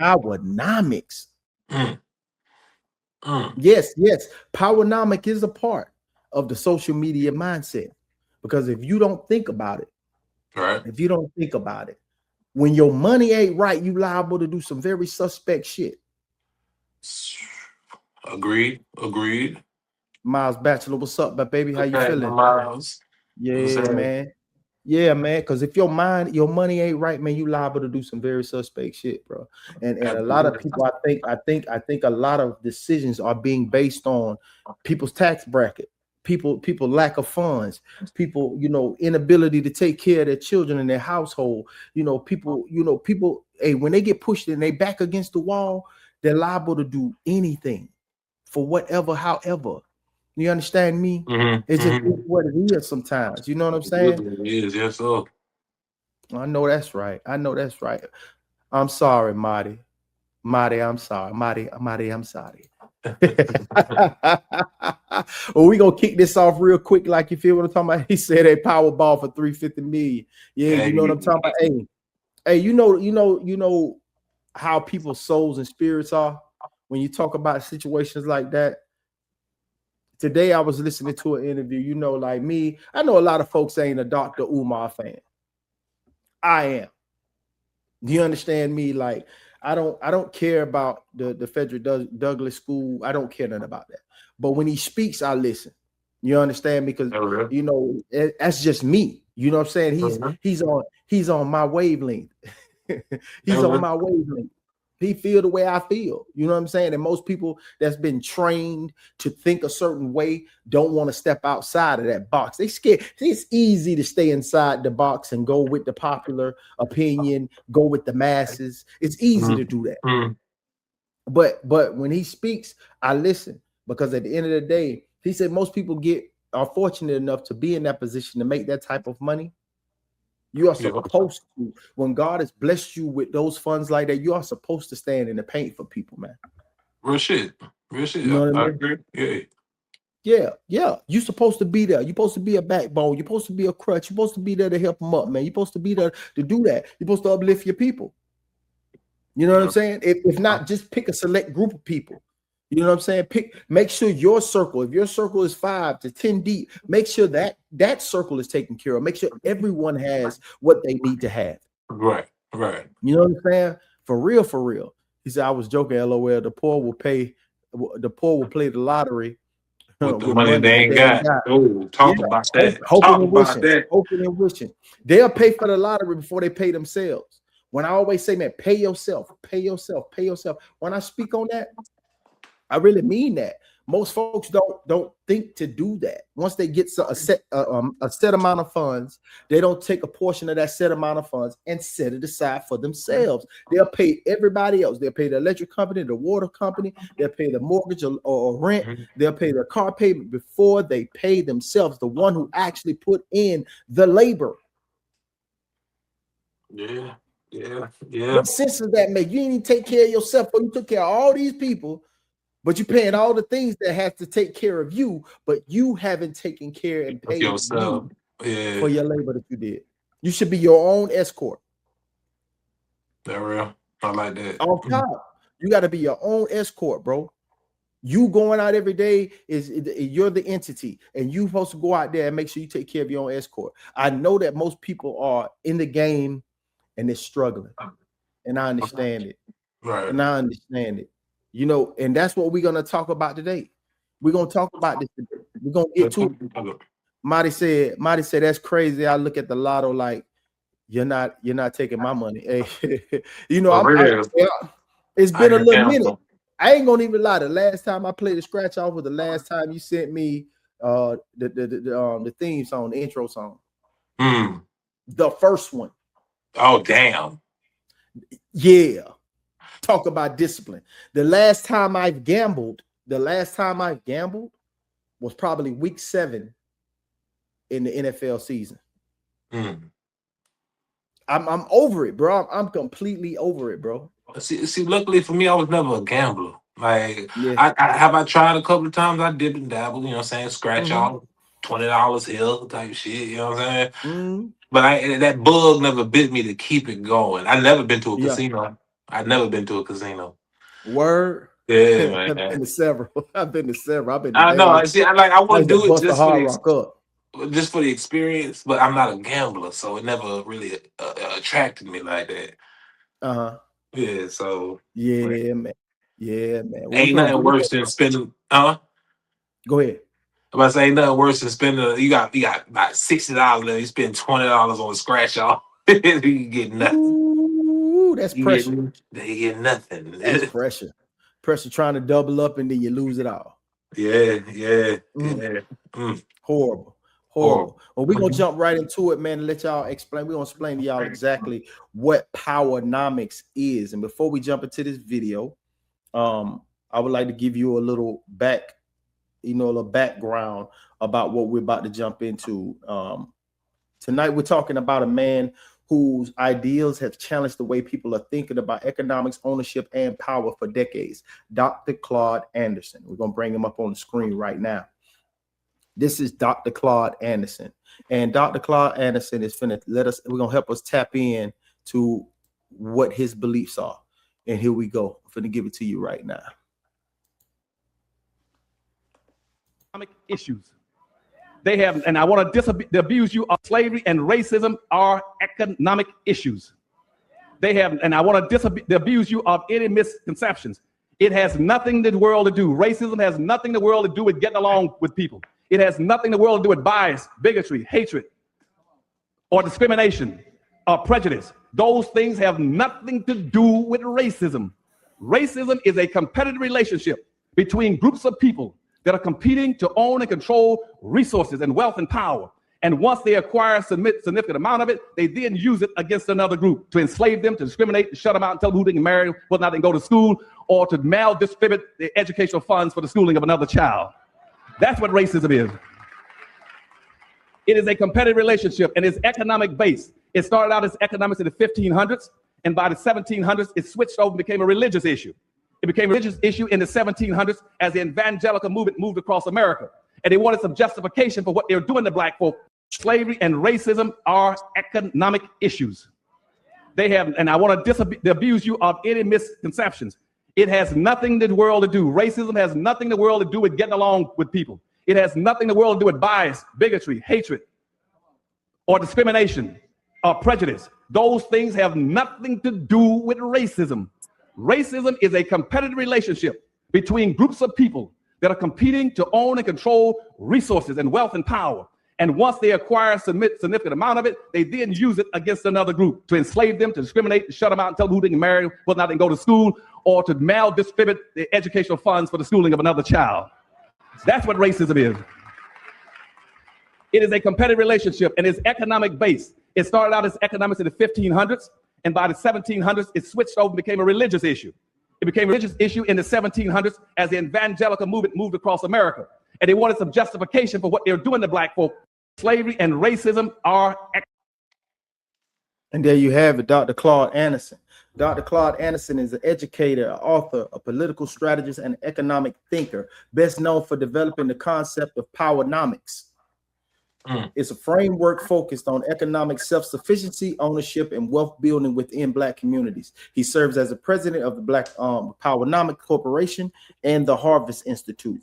Powernomics. Mm. Mm. Yes, Powernomic is a part of the social media mindset. Because if you don't think about it, Right. when your money ain't right, you liable to do some very suspect shit. Agreed. Miles Bachelor, what's up, my baby? How you Okay, feeling? Miles. Yeah, man. Yeah, man. Because if your money ain't right, man, you liable to do some very suspect shit, bro. And a lot of people, I think a lot of decisions are being based on people's tax bracket, people lack of funds, people, inability to take care of their children and their household. People, hey, when they get pushed and they back against the wall, they're liable to do anything for whatever, however. You understand me? It's just what it is sometimes. You know what I'm saying? It is, yes, sir. I know that's right. I'm sorry, Marty. I'm sorry. Marty, I'm sorry. Well, we gonna kick this off real quick, like you feel what I'm talking about. He said a Powerball for 350 million. Yeah, you know what I'm talking about. Hey, you know how people's souls and spirits are when you talk about situations like that. Today I was listening to an interview, like me, I know a lot of folks ain't a Dr. Umar fan. I am. Do you understand me? Like, I don't care about the Frederick Douglass School. I don't care nothing about that. But when he speaks, I listen. You understand me? Because that's just me. You know what I'm saying? He's on my wavelength. He's on my wavelength. He feel the way I feel. You know what I'm saying? And most people that's been trained to think a certain way don't want to step outside of that box. They scared. It's easy to stay inside the box and go with the popular opinion, go with the masses. It's easy to do that. But when he speaks, I listen, because at the end of the day, he said most people are fortunate enough to be in that position to make that type of money. You are supposed to, when God has blessed you with those funds like that, you are supposed to stand in the paint for people, man. Real shit. You know what I mean? Agree. Yeah. You're supposed to be there. You're supposed to be a backbone. You're supposed to be a crutch. You're supposed to be there to help them up, man. You're supposed to be there to do that. You're supposed to uplift your people. You know what I'm saying? If not, just pick a select group of people. You know what I'm saying? Make sure your circle, if your circle is 5 to 10 deep, make sure that circle is taken care of. Make sure everyone has what they need to have. Right. You know what I'm saying? For real. He said, I was joking, LOL. The poor will play the lottery with the money they ain't got. Oh, talk about that. Hoping and wishing. They'll pay for the lottery before they pay themselves. When I always say, man, pay yourself. When I speak on that, I really mean that. Most folks don't think to do that. Once they get a set amount of funds, they don't take a portion of that set amount of funds and set it aside for themselves. They'll pay everybody else. They'll pay the electric company, the water company. They'll pay the mortgage or rent. They'll pay their car payment before they pay themselves, the one who actually put in the labor. Yeah. What sense does that make? You didn't even take care of yourself, but you took care of all these people. But you're paying all the things that have to take care of you, but you haven't taken care and paid yourself for your labor that you did. You should be your own escort. That real. I like that. Off top, you got to be your own escort, bro. You going out every day you're the entity, and you're supposed to go out there and make sure you take care of your own escort. I know that most people are in the game and they're struggling, and I understand it. Right. And I understand it. You know, and that's what we're gonna talk about today. We're gonna talk about this today. We're gonna get to it. Marty said, that's crazy. I look at the lotto like you're not taking my money. Hey, you know, it's been a little minute. I ain't gonna even lie. The last time I played the scratch off was the last time you sent me the theme song, the intro song. The first one. Oh, damn. Yeah. Talk about discipline. The last time I've gambled was probably week 7 in the NFL season. I'm over it, bro. I'm completely over it, bro. See, luckily for me, I was never a gambler. Like, I tried a couple of times. I dip and dabble, you know what I'm saying? Scratch off $20 here type shit, you know what I'm saying? But that bug never bit me to keep it going. I never been to a casino. I've never been to a casino. Word. Yeah, man. I've been to several. I've been to several. I've been to I know. I Vegas. see. I I wouldn't used to do it bust the Hard Rock up. just for the experience, but I'm not a gambler, so it never really attracted me like that. Yeah. So. Yeah, man. Yeah, man. Well, Ain't nothing worse than spending. Go ahead. I'm about to say ain't nothing worse than spending. You got about $60 and you spend $20 on a scratch off. You get nothing. Ooh, that's pressure. You get nothing. That's pressure. Pressure trying to double up and then you lose it all. Yeah. Horrible. Well, we're gonna jump right into it, man, and let y'all explain. We're gonna explain to y'all exactly what powernomics is. And before we jump into this video, I would like to give you a little background about what we're about to jump into. Tonight we're talking about a man whose ideals have challenged the way people are thinking about economics, ownership, and power for decades. Dr. Claude Anderson. We're gonna bring him up on the screen right now. This is Dr. Claude Anderson, and Dr. Claude Anderson is we're gonna help us tap in to what his beliefs are. And here we go. I'm finna give it to you right now. Issues. They have, and I want to disabuse you of slavery and racism are economic issues. They have, and I want to disabuse you of any misconceptions. It has nothing in the world to do. Racism has nothing in the world to do with getting along with people. It has nothing in the world to do with bias, bigotry, hatred, or discrimination, or prejudice. Those things have nothing to do with racism. Racism is a competitive relationship between groups of people that are competing to own and control resources and wealth and power. And once they acquire a significant amount of it, they then use it against another group to enslave them, to discriminate, to shut them out, and tell them who they can marry, whether or not they can go to school, or to maldistribute the educational funds for the schooling of another child. That's what racism is. It is a competitive relationship, and it's economic based. It started out as economics in the 1500s, and by the 1700s, it switched over and became a religious issue. It became a religious issue in the 1700s as the evangelical movement moved across America. And they wanted some justification for what they were doing to black folk. Slavery and racism are economic issues. They have, and I want to disabuse you of any misconceptions. It has nothing in the world to do. Racism has nothing in the world to do with getting along with people. It has nothing in the world to do with bias, bigotry, hatred, or discrimination, or prejudice. Those things have nothing to do with racism. Racism is a competitive relationship between groups of people that are competing to own and control resources and wealth and power. And once they acquire a significant amount of it, they then use it against another group to enslave them, to discriminate, to shut them out, and tell them who they can marry, whether or not they can go to school, or to maldistribute the educational funds for the schooling of another child. That's what racism is. It is a competitive relationship, and it's economic based. It started out as economics in the 1500s, and by the 1700s, it switched over and became a religious issue. It became a religious issue in the 1700s as the evangelical movement moved across America. And they wanted some justification for what they were doing to black folk. Slavery and racism are. And there you have it, Dr. Claude Anderson. Dr. Claude Anderson is an educator, an author, a political strategist, and economic thinker, best known for developing the concept of powernomics. It's a framework focused on economic self-sufficiency, ownership, and wealth building within Black communities. He serves as the president of the Black Powernomic Corporation and the Harvest Institute.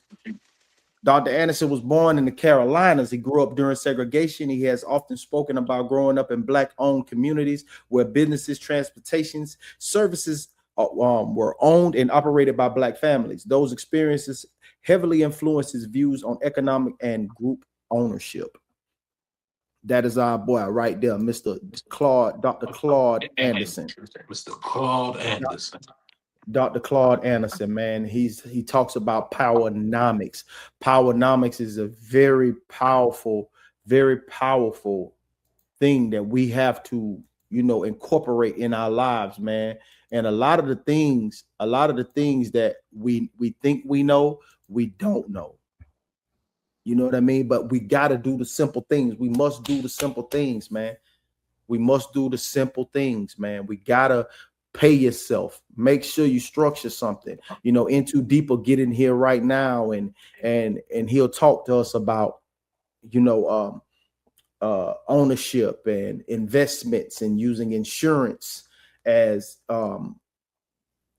Dr. Anderson was born in the Carolinas. He grew up during segregation. He has often spoken about growing up in Black-owned communities where businesses, transportations, services were owned and operated by Black families. Those experiences heavily influenced his views on economic and group ownership. That is our boy right there, Dr. Claude Anderson. Mr. Claude Anderson. Dr. Claude Anderson, man, he talks about powernomics. Powernomics is a very powerful thing that we have to, incorporate in our lives, man. And a lot of the things that we think we know, we don't know. You know what I mean? But we got to do the simple things. We must do the simple things, man. We must do the simple things, man. We got to pay yourself. Make sure you structure something. Into Deep will get in here right now and he'll talk to us about, ownership and investments and using insurance as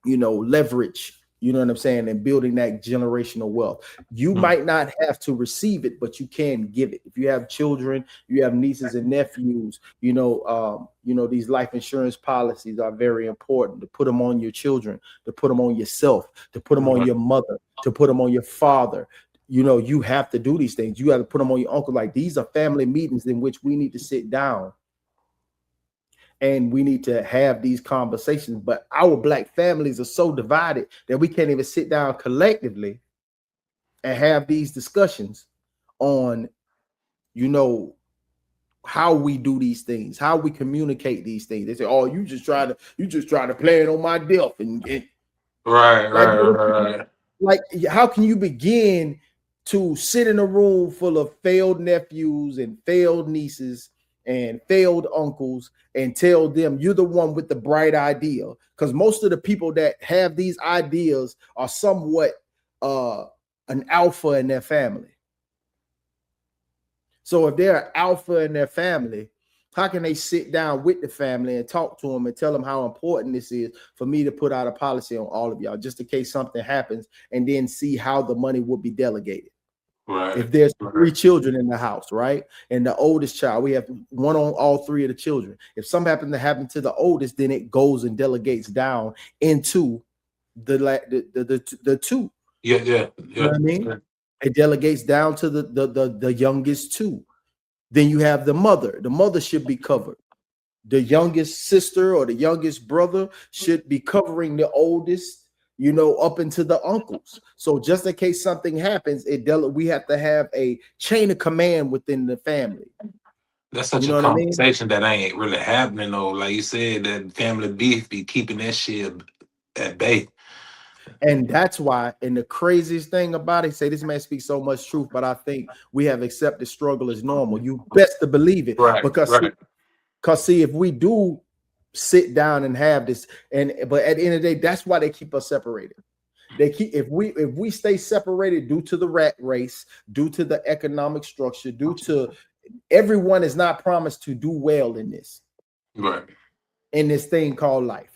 leverage, you know what I'm saying, and building that generational wealth. You might not have to receive it, but you can give it. If you have children, you have nieces and nephews, these life insurance policies are very important to put them on your children, to put them on yourself, to put them on your mother, to put them on your father. You have to do these things. You have to put them on your uncle. Like, these are family meetings in which we need to sit down and we need to have these conversations. But our Black families are so divided that we can't even sit down collectively and have these discussions on, how we do these things, how we communicate these things. They say, "Oh, you just trying to play it on my death," and right. Like, how can you begin to sit in a room full of failed nephews and failed nieces and failed uncles and tell them you're the one with the bright idea? Because most of the people that have these ideas are somewhat an alpha in their family. So if they're an alpha in their family, how can they sit down with the family and talk to them and tell them how important this is for me to put out a policy on all of y'all, just in case something happens, and then see how the money will be delegated? Right. If there's 3 children in the house, right? And the oldest child, we have one on all 3 of the children. If something happens to the oldest, then it goes and delegates down into the 2. Yeah. You know what I mean? It delegates down to the youngest 2. Then you have the mother. The mother should be covered. The youngest sister or the youngest brother should be covering the oldest, up into the uncles. So just in case something happens, we have to have a chain of command within the family. That's such a conversation that ain't really happening, though. Like you said, that family beef be keeping that shit at bay. And that's why, and the craziest thing about it, say this man speaks so much truth, but I think we have accepted struggle as normal. You best to believe it. Right. Because see, if we do sit down and have this, but at the end of the day, that's why they keep us separated. If we stay separated due to the rat race, due to the economic structure, due to everyone is not promised to do well in this. Right. In this thing called life.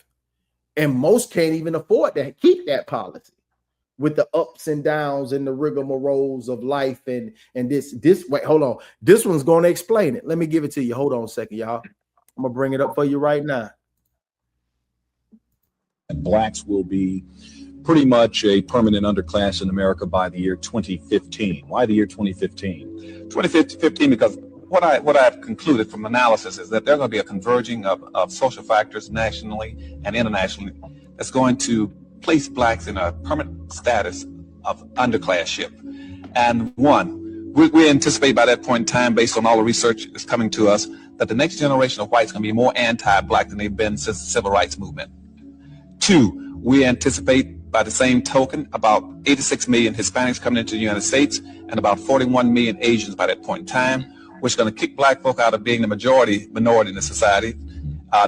And most can't even afford to keep that policy with the ups and downs and the rigmaroles of life. And this, wait, hold on. This one's going to explain it. Let me give it to you. Hold on a second, y'all. I'm going to bring it up for you right now. And Blacks will be pretty much a permanent underclass in America by the year 2015. Why the year 2015? 2015 because what I've concluded from analysis is that there's going to be a converging of social factors nationally and internationally that's going to place Blacks in a permanent status of underclassship. And we anticipate by that point in time, based on all the research that's coming to us, that the next generation of whites is going to be more anti-Black than they've been since the Civil Rights Movement. 2, we anticipate by the same token about 86 million Hispanics coming into the United States and about 41 million Asians by that point in time, which is going to kick Black folk out of being the minority in the society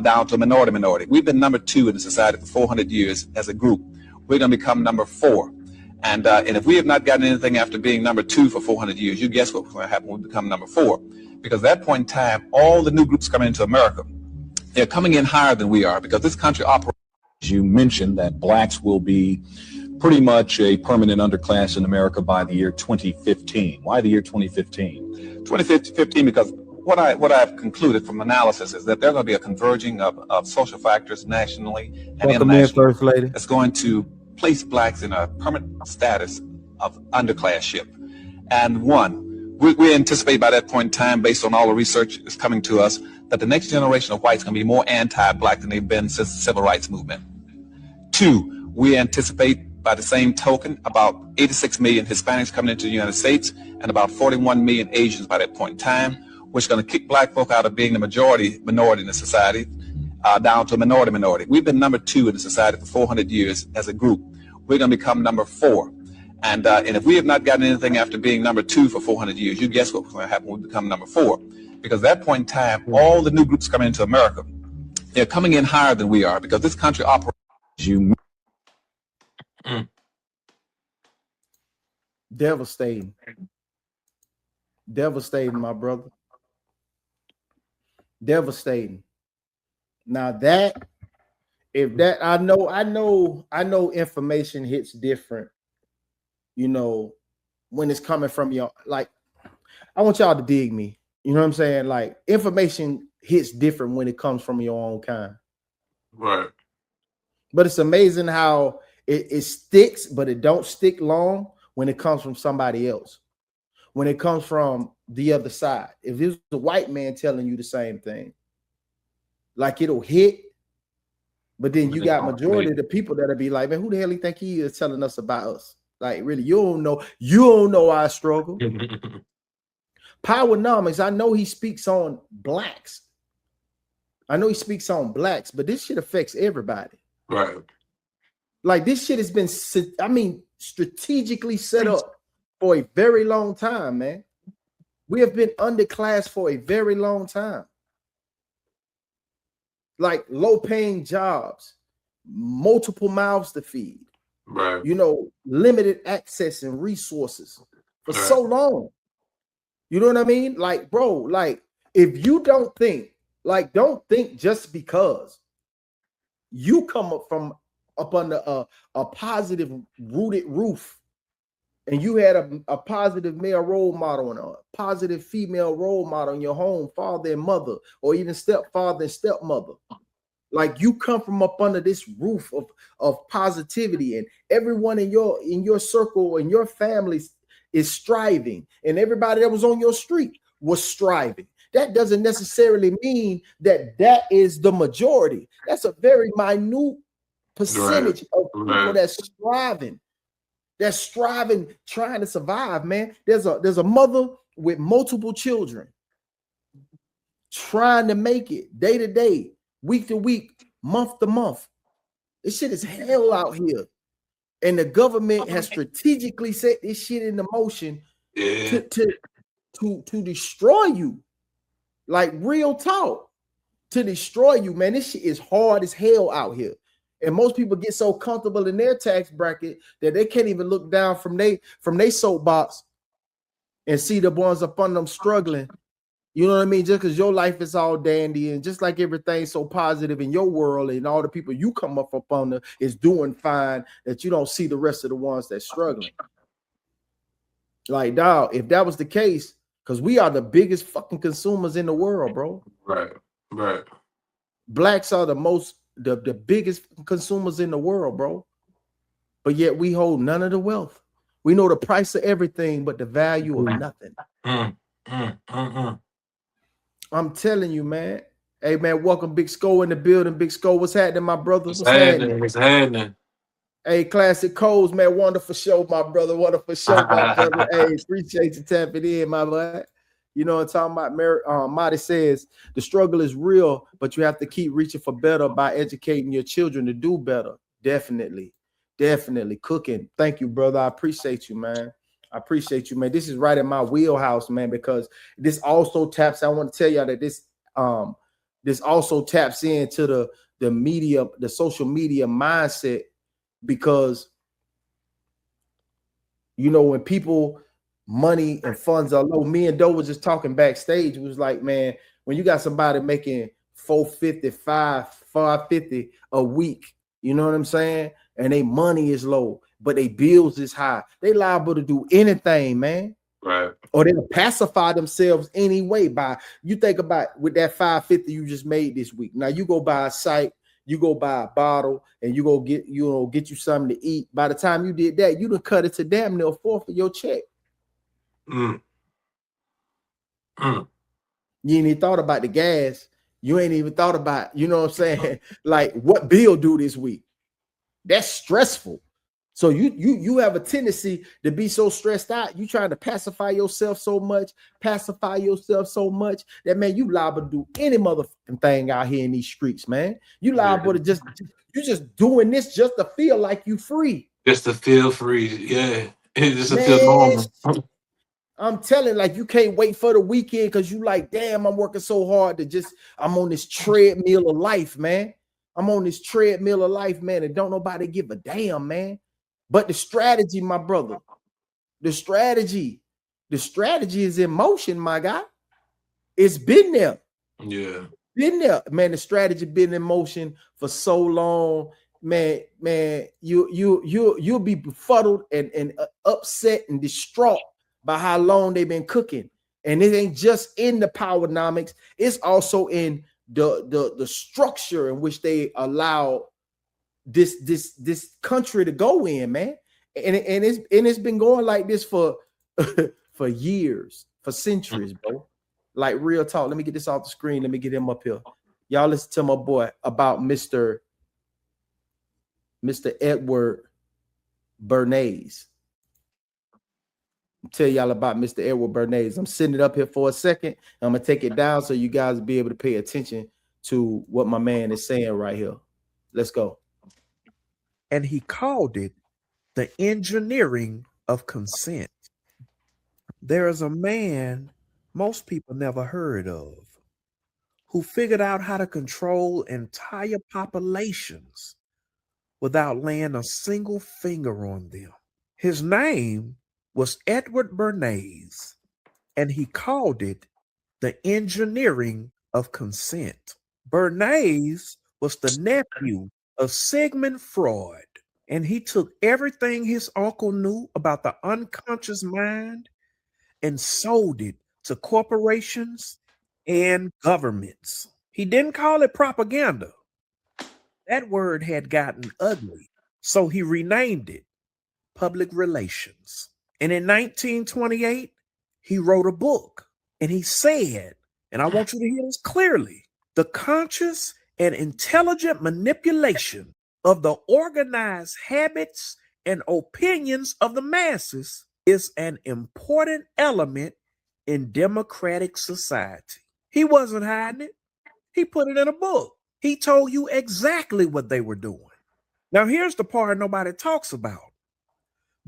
down to a minority. We've been number 2 in the society for 400 years as a group. We're going to become number 4. And if we have not gotten anything after being number 2 for 400 years, you guess what's going to happen when we become number 4. Because at that point in time, all the new groups coming into America, they're coming in higher than we are because this country operates. You mentioned that Blacks will be pretty much a permanent underclass in America by the year 2015. Why the year 2015? 2015 because what I've concluded from analysis is that there's going to be a converging of social factors nationally and internationally First Lady. That's going to place Blacks in a permanent status of underclassship. And we anticipate by that point in time, based on all the research that's coming to us, that the next generation of whites is going to be more anti-Black than they've been since the Civil Rights Movement. 2, we anticipate by the same token about 86 million Hispanics coming into the United States and about 41 million Asians by that point in time, which is going to kick Black folk out of being the minority in the society down to a minority. We've been number 2 in the society for 400 years as a group. We're going to become number 4. And if we have not gotten anything after being number 2 for 400 years, you guess what's going to happen when we become number 4. Because at that point in time, all the new groups coming into America, they're coming in higher than we are because this country operates. Devastating, my brother. Devastating. Now that if that I know information hits different, you know, when it's coming from your, like, I want y'all to dig me. You know what I'm saying? Like, information hits different when it comes from your own kind. Right. But it's amazing how it sticks, but it don't stick long when it comes from somebody else. When it comes from the other side. If it was a white man telling you the same thing, like, it'll hit. But then you got majority of the people that'll be like, man, who the hell you think he is telling us about us? Like, really, you don't know our struggle. Powernomics, I know he speaks on blacks. but this shit affects everybody. Right. Like, this shit has been, strategically set up for a very long time, man. We have been underclassed for a very long time. Like, low-paying jobs, multiple mouths to feed, right? You know, limited access and resources for so long. You know what I mean? Like, bro, like, if you don't think just because you come up under a positive rooted roof, and you had a positive male role model and a positive female role model in your home, father and mother, or even stepfather and stepmother. Like, you come from up under this roof of positivity, and everyone in your circle and your families is striving, and everybody that was on your street was striving. That doesn't necessarily mean that is the majority. That's a very minute percentage of people that's striving. That's striving, trying to survive, man. There's a mother with multiple children trying to make it day to day, week to week, month to month. This shit is hell out here. And the government has strategically set this shit into motion to destroy you. Like, real talk. To destroy you, man. This shit is hard as hell out here. And most people get so comfortable in their tax bracket that they can't even look down from they soapbox and see the ones up on them struggling. You know what I mean? Just because your life is all dandy and just like everything's so positive in your world and all the people you come up on is doing fine, that you don't see the rest of the ones that's struggling. Like, dog, if that was the case, because we are the biggest fucking consumers in the world, bro. Right. Blacks are the biggest consumers in the world, bro. But yet we hold none of the wealth. We know the price of everything, but the value of nothing. I'm telling you, man. Hey, man, welcome Big Sko in the building. Big Sko, what's happening, my brother? What's happening? Hey, Classic Coles, man, wonderful show, my brother. Wonderful show, my brother. Hey, appreciate you tapping in, my boy. You know what I'm talking about? Marty says, the struggle is real, but you have to keep reaching for better by educating your children to do better. Definitely. Cooking. Thank you, brother. I appreciate you, man. This is right in my wheelhouse, man, because this also taps. I want to tell y'all that this also taps into the media, the social media mindset, because, you know, when people money and funds are low, me and Doe was just talking backstage. It was like, man, when you got somebody making $450 a week, you know what I'm saying? And their money is low, but their bills is high. They liable to do anything, man. Right. Or they'll pacify themselves anyway by, you think about with that $550 you just made this week. Now you go buy a site, you go buy a bottle, and you go get you something to eat. By the time you did that, you done cut it to damn near a fourth of your check. You ain't even thought about the gas. You ain't even thought about, you know what I'm saying? Like, what bill due this week? That's stressful. So you have a tendency to be so stressed out. You trying to pacify yourself so much that, man, you liable to do any motherfucking thing out here in these streets, man. You liable to just doing this just to feel like you free. Just to feel free, yeah. Just to feel normal. I'm telling, like, you can't wait for the weekend because you like, damn, I'm working so hard I'm on this treadmill of life, man. And don't nobody give a damn, man. But the strategy, my brother, the strategy is in motion, my guy. It's been there. Yeah. been there, man. The strategy been in motion for so long, man. You'll be befuddled and upset and distraught by how long they've been cooking. And it ain't just in the powernomics; it's also in the structure in which they allow this country to go in, man. And it's been going like this for for years, for centuries, bro. Like real talk. Let me get this off the screen. Let me get him up here. Y'all listen to my boy about Mr. Edward Bernays. I'll tell y'all about Mr. Edward Bernays. I'm sitting it up here for a second. I'm gonna take it down so you guys will be able to pay attention to what my man is saying right here. Let's go. And he called it the engineering of consent. There is a man most people never heard of who figured out how to control entire populations without laying a single finger on them. His name was Edward Bernays, and he called it the engineering of consent. Bernays was the nephew of Sigmund Freud, and he took everything his uncle knew about the unconscious mind and sold it to corporations and governments. He didn't call it propaganda. That word had gotten ugly, so he renamed it public relations. And in 1928, he wrote a book, and he said, and I want you to hear this clearly, the conscious and intelligent manipulation of the organized habits and opinions of the masses is an important element in democratic society. He wasn't hiding it. He put it in a book. He told you exactly what they were doing. Now, here's the part nobody talks about.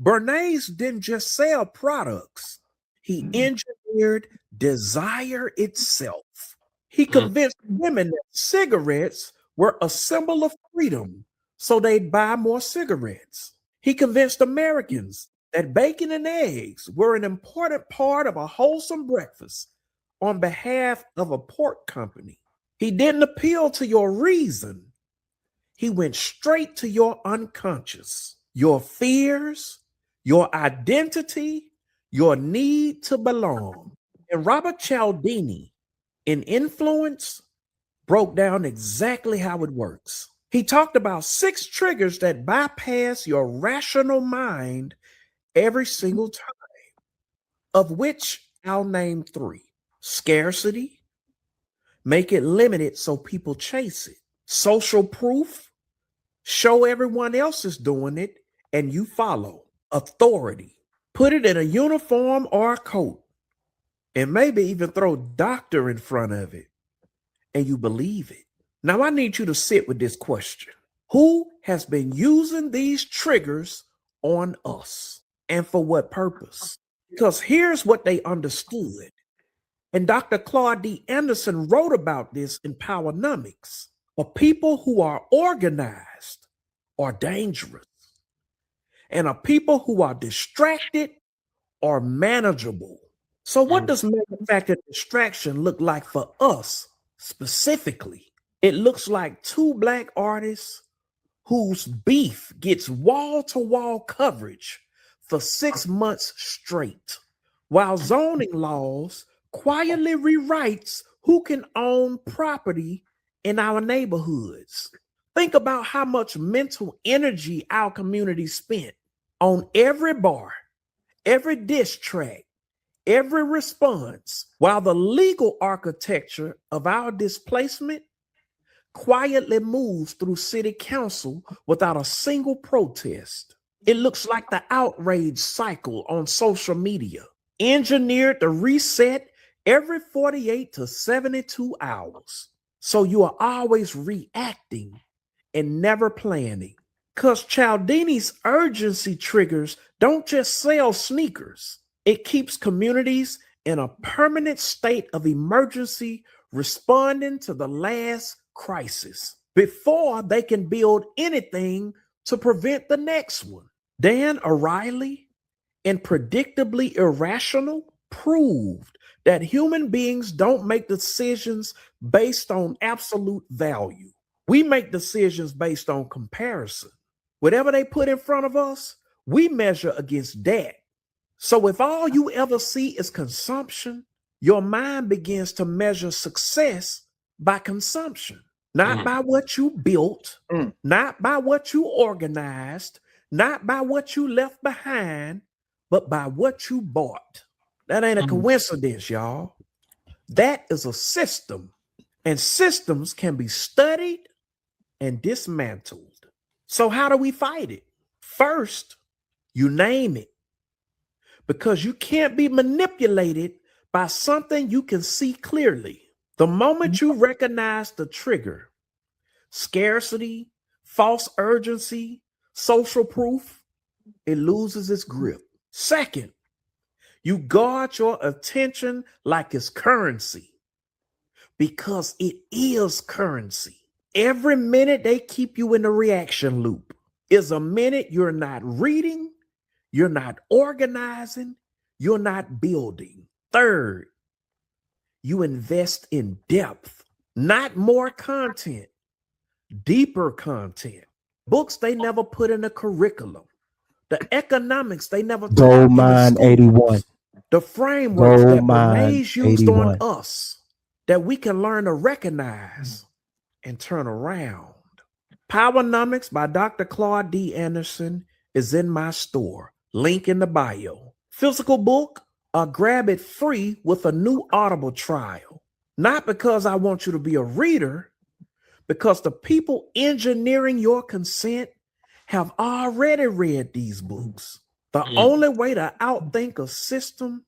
Bernays didn't just sell products. He engineered desire itself. He convinced women that cigarettes were a symbol of freedom, so they'd buy more cigarettes. He convinced Americans that bacon and eggs were an important part of a wholesome breakfast on behalf of a pork company. He didn't appeal to your reason. He went straight to your unconscious, your fears, your identity, your need to belong. And Robert Cialdini, in Influence, broke down exactly how it works. He talked about 6 triggers that bypass your rational mind every single time, of which I'll name 3. Scarcity, make it limited so people chase it. Social proof, show everyone else is doing it and you follow. Authority, put it in a uniform or a coat, and maybe even throw doctor in front of it, and you believe it. Now I need you to sit with this question. Who has been using these triggers on us, and for what purpose? Because here's what they understood. And Dr. Claude D. Anderson wrote about this in Powernomics. A people who are organized are dangerous, and a people who are distracted are manageable. So what does manufactured distraction look like for us specifically? It looks like 2 Black artists whose beef gets wall-to-wall coverage for 6 months straight, while zoning laws quietly rewrites who can own property in our neighborhoods. Think about how much mental energy our community spent on every bar, every diss track, every response, while the legal architecture of our displacement quietly moves through city council without a single protest. It looks like the outrage cycle on social media, engineered to reset every 48 to 72 hours. So you are always reacting and never planning. Because Cialdini's urgency triggers don't just sell sneakers. It keeps communities in a permanent state of emergency, responding to the last crisis before they can build anything to prevent the next one. Dan O'Reilly, in Predictably Irrational, proved that human beings don't make decisions based on absolute value. We make decisions based on comparison. Whatever they put in front of us, we measure against that. So if all you ever see is consumption, your mind begins to measure success by consumption, not by what you built, not by what you organized, not by what you left behind, but by what you bought. That ain't a coincidence, y'all. That is a system, and systems can be studied and dismantled. So how do we fight it? First, you name it, because you can't be manipulated by something you can see clearly. The moment you recognize the trigger, scarcity, false urgency, social proof, it loses its grip. Second, you guard your attention like it's currency, because it is currency. Every minute they keep you in a reaction loop is a minute you're not reading, you're not organizing, you're not building. Third, you invest in depth, not more content, deeper content. Books they never put in a curriculum. The economics they never taught in the schools. 81. The frameworks that Bernays used 81. On us that we can learn to recognize and turn around. Powernomics by Dr. Claude D. Anderson is in my store. Link in the bio. Physical book, or grab it free with a new Audible trial. Not because I want you to be a reader, because the people engineering your consent have already read these books. The only way to outthink a system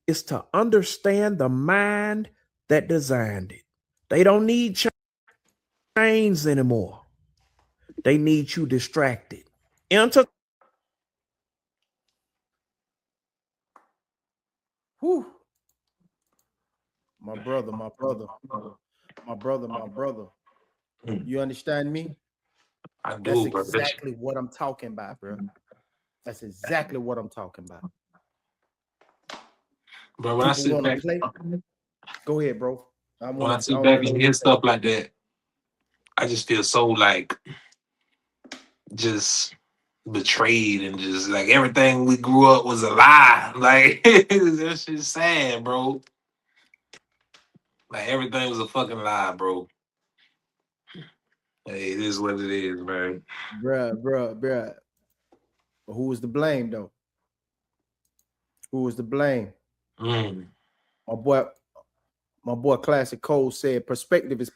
is to understand the mind that designed it. They don't need chains anymore. They need you distracted. Whew. My brother. You understand me? I do. That's exactly what I'm talking about, bro. That's exactly what I'm talking about. But when I sit back, go ahead, bro. When I sit back and hear stuff like that, I just feel so like just betrayed, and just like everything we grew up was a lie. Like that's just sad, bro. Like everything was a fucking lie, bro. Hey, it is what it is, man. Bruh. Who was to blame though? Who was to blame? My boy Classic Cole said perspective is